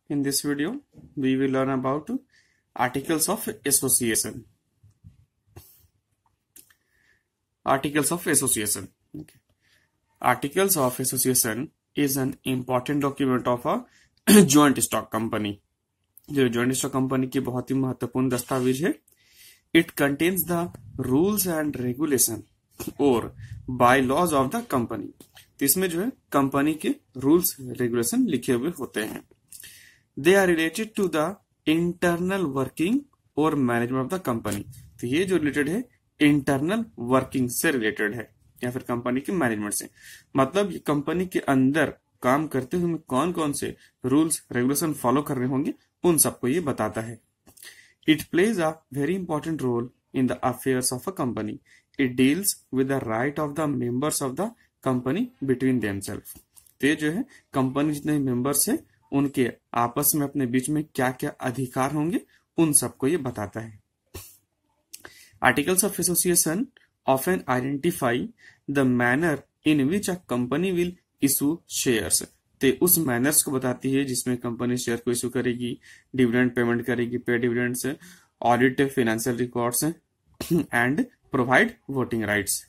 In this video, we will learn about Articles of Association. Articles of Association. Okay. Articles of Association is an important document of a joint stock company. जो joint stock company की बहुत ही महत्वपूर्ण दस्तावेज है. It contains the rules and regulation और bylaws of the company. तो इसमें जो है कंपनी के रूल्स रेगुलेशन लिखे हुए होते हैं. They are related to the internal working और मैनेजमेंट ऑफ द कंपनी. तो ये जो रिलेटेड है इंटरनल वर्किंग से रिलेटेड है या फिर कंपनी के मैनेजमेंट से. मतलब ये कंपनी के अंदर काम करते हुए कौन कौन से रूल्स रेगुलेशन फॉलो करने होंगे उन सबको ये बताता है. It plays a very important role in the affairs of a company. It deals with the right of the members of the company between themselves. तो ये जो है कंपनी जितने मेंबर्स है उनके आपस में अपने बीच में क्या क्या अधिकार होंगे उन सबको ये बताता है. Articles of association often identify the manner in which a company will issue shares. तो उस मैनर्स को बताती है जिसमें कंपनी शेयर को इशू करेगी, डिविडेंड पेमेंट करेगी, pay dividends, audit financial records and provide voting rights.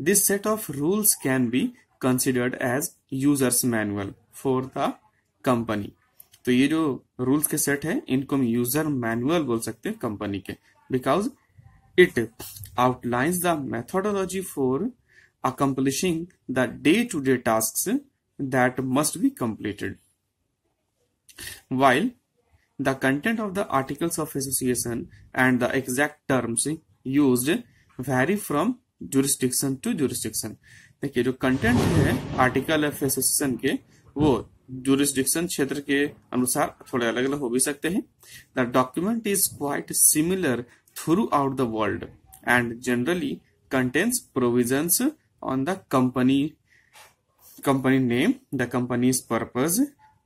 This set of rules can be considered as users manual for the company. तो ये जो रूल्स के सेट है इनको हम यूजर मैनुअल बोल सकते हैं कंपनी के, because it outlines the methodology for accomplishing the day to day tasks that must be completed. while the content of the articles of association and the exact terms used vary from jurisdiction to jurisdiction. देखिए जो content है article of association के वो jurisdiction क्षेत्र के अनुसार थोड़े अलग अलग हो भी सकते हैं. The document is quite similar throughout the world and generally contains provisions on the company name, the company's purpose,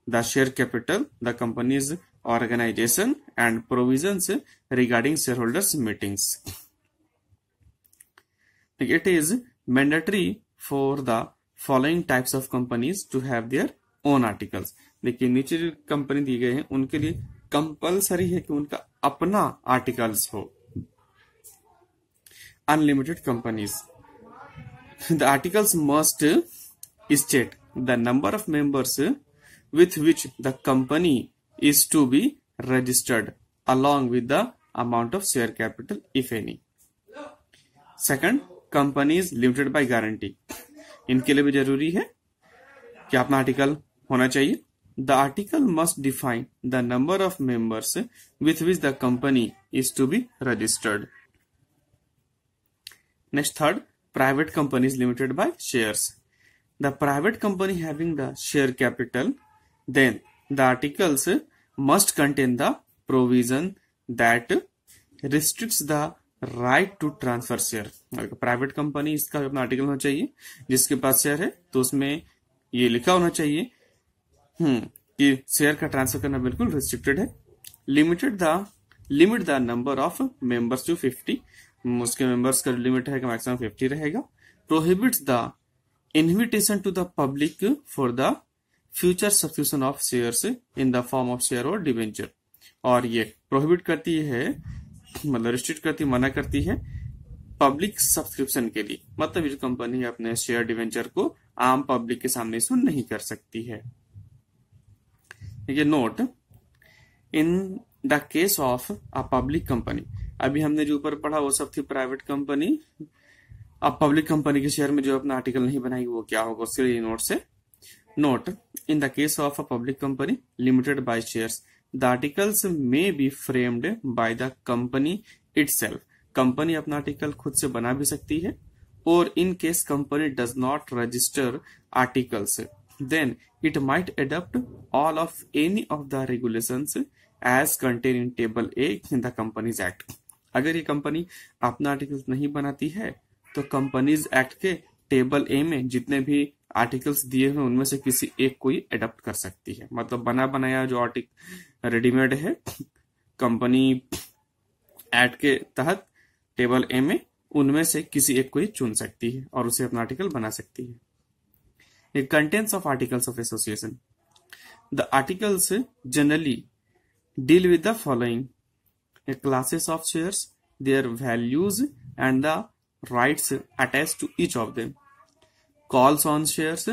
the share capital, the company's organisation and provisions regarding shareholders meetings. It is mandatory for the following types of companies to have their own articles. देखिए नीचे जो company दी गए हैं उनके लिए compulsory है कि उनका अपना आर्टिकल्स हो. Unlimited companies, the articles must state the number of members with which the company is to be registered along with the amount of share capital if any. Second, companies limited by guarantee. इनके लिए भी जरूरी है कि अपना article होना चाहिए. The article must define the number of members with which the company is to be registered. Next third, private companies limited by shares. The private company having the share capital, then the articles must contain the provision that restricts the right to transfer share. Private company इसका अपना article होना चाहिए जिसके पास share है तो उसमें ये लिखा होना चाहिए कि शेयर का ट्रांसफर करना बिल्कुल रिस्ट्रिक्टेड है. Limit the number of members to 50. उसके मेंबर्स का लिमिट है कि मैक्सिमम 50 रहेगा. Prohibits the invitation to the public for the future subscription of shares in the form of share और डिवेंचर. और ये प्रोहिबिट करती है, मतलब रिस्ट्रिक्ट करती, मना करती है पब्लिक सब्सक्रिप्शन के लिए. मतलब ये कंपनी अपने शेयर डिवेंचर को आम पब्लिक के सामने इशू नहीं कर सकती है. ये note, in the case of a public company, अभी हमने जो ऊपर पढ़ा वो सब थी प्राइवेट कंपनी. अब पब्लिक कंपनी के शेयर में जो अपना आर्टिकल नहीं बनाएगी वो क्या होगा उसके लिए नोट से. Note, in the case of a public company limited by shares, the articles may be framed by the company itself. Company अपना आर्टिकल खुद से बना भी सकती है. और in case company does not register articles, then it might adopt all of any of the regulations as contain in table A in the companies act. अगर ये कंपनी अपना आर्टिकल नहीं बनाती है तो कंपनीज एक्ट के टेबल ए में जितने भी आर्टिकल्स दिए हुए उनमें से किसी एक को ही एडॉप्ट कर सकती है. मतलब बना बनाया जो आर्टिकल रेडीमेड है कंपनी एक्ट के तहत टेबल ए में उनमें से किसी एक को ही चुन सकती है और उसे अपना आर्टिकल बना सकती है. Contents of articles of association. The articles generally deal with the following: a classes of shares, their values and the rights attached to each of them, calls on shares,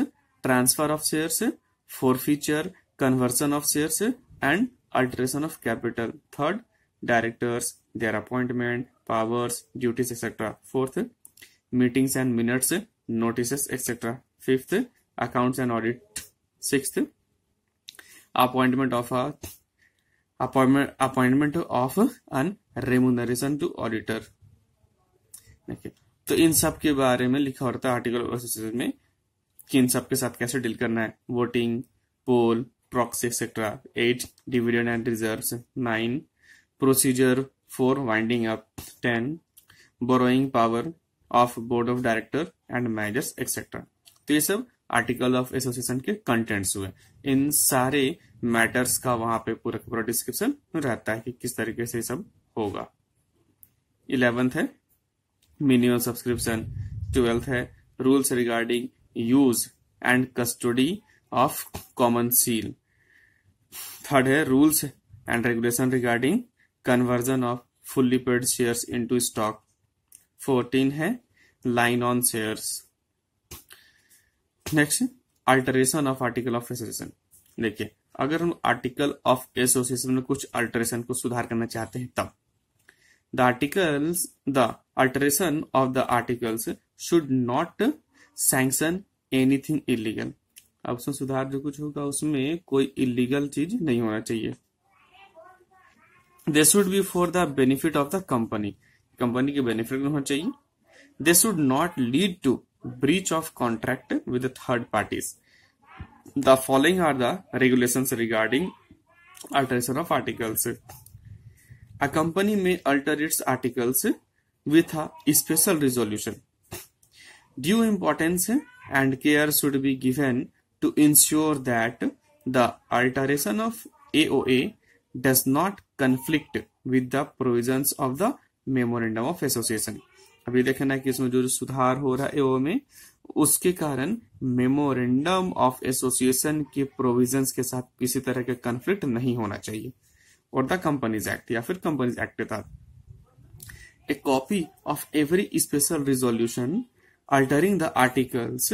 transfer of shares, forfeiture, conversion of shares and alteration of capital. Third, directors, their appointment, powers, duties, etc. Fourth, meetings and minutes, notices, etc. Fifth, accounts and audit. Sixth, appointment of an remuneration to auditor. देखिए, तो इन सब के बारे में लिखा होता है article of association में कि इन सब के साथ कैसे डील करना है. Voting, poll, proxy etcetera. 8, dividend and reserves. 9, procedure for winding up. 10, borrowing power of board of director and managers etcetera. तो ये सब आर्टिकल ऑफ एसोसिएशन के कंटेंट्स हुए. इन सारे मैटर्स का वहां पे पूरा डिस्क्रिप्शन रहता है कि किस तरीके से सब होगा. 11th है मिनिमम सब्सक्रिप्शन. 12th है rules regarding use and custody of common seal. 3rd है rules and regulation regarding conversion off fully paid shares into stock. 14 है line on shares. Next, alteration of article of association. देखिए, अगर हम article of association में कुछ alteration को सुधार करना चाहते हैं तब the alteration of the articles should not sanction anything illegal. अब उसमें सुधार जो कुछ होगा उसमें कोई इलीगल चीज नहीं होना चाहिए. They should be for the benefit of the company. Company के बेनिफिट में होना चाहिए. They should not lead to breach of contract with the third parties. The following are the regulations regarding alteration of articles. A company may alter its articles with a special resolution. Due importance and care should be given to ensure that the alteration of AOA does not conflict with the provisions of the Memorandum of Association. अभी देखना है कि इसमें जो सुधार हो रहा है एओ में उसके कारण मेमोरेंडम ऑफ एसोसिएशन के प्रोविजंस के साथ किसी तरह का कॉन्फ्लिक्ट नहीं होना चाहिए. और द कंपनीज एक्ट या फिर कंपनीज एक्ट के तहत ए copy of every special resolution altering the articles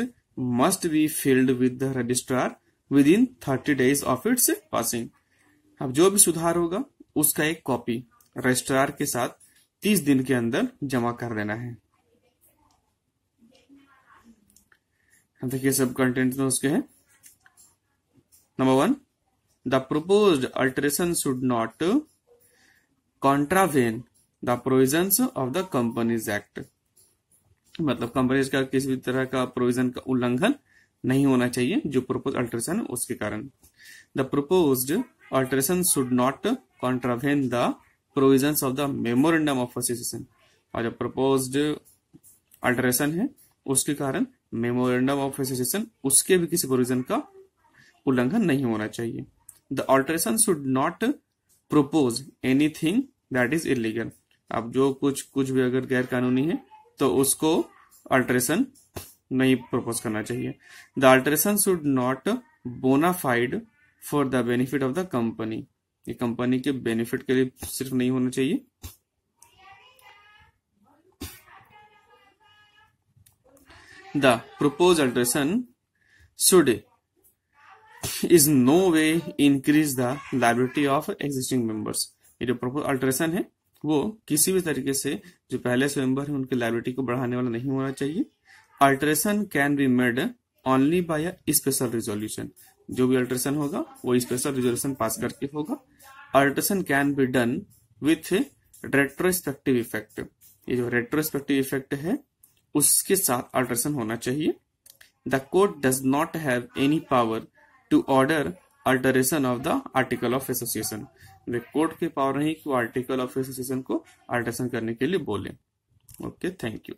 must be filled with the registrar with in 30 days of its passing. अब जो भी सुधार होगा उसका एक कॉपी रजिस्ट्रार के साथ 30 दिन के अंदर जमा कर देना है. देखिए सब कंटेंट में उसके हैं. Number 1, the proposed alteration should not contravene the provisions of the companies act. मतलब कंपनीज का किसी भी तरह का प्रोविजन का उल्लंघन नहीं होना चाहिए जो प्रोपोज अल्टरेशन उसके कारण. The proposed alteration should not contravene the provisions of the memorandum of association. और जो प्रपोज्ड अल्टरेशन है उसके कारण मेमोरेंडम ऑफ एसोसिएशन उसके भी किसी प्रोविजन का उल्लंघन नहीं होना चाहिए. The alteration should not propose anything that is illegal. अब जो कुछ भी अगर गैर कानूनी है तो उसको अल्टरेशन नहीं प्रपोज करना चाहिए. The alteration should not bona fide for the benefit of the company. ये कंपनी के बेनिफिट के लिए सिर्फ नहीं होना चाहिए. The proposed alteration should is no way increase the liability of existing members. ये जो proposed alteration है वो किसी भी तरीके से जो पहले से मेंबर है उनकी लायबिलिटी को बढ़ाने वाला नहीं होना चाहिए. Alteration can be made only by a special resolution. जो भी अल्टरेशन होगा वो स्पेशल रिजोल्यूशन पास करके होगा. Alteration can be done with retrospective effect. ये जो रेट्रोस्पेक्टिव इफेक्ट है उसके साथ अल्टरेशन होना चाहिए. The court does not have any power to order alteration of the article of association. Court के पावर नहीं कि वो आर्टिकल ऑफ एसोसिएशन को अल्टरेशन करने के लिए बोले. Okay, thank you.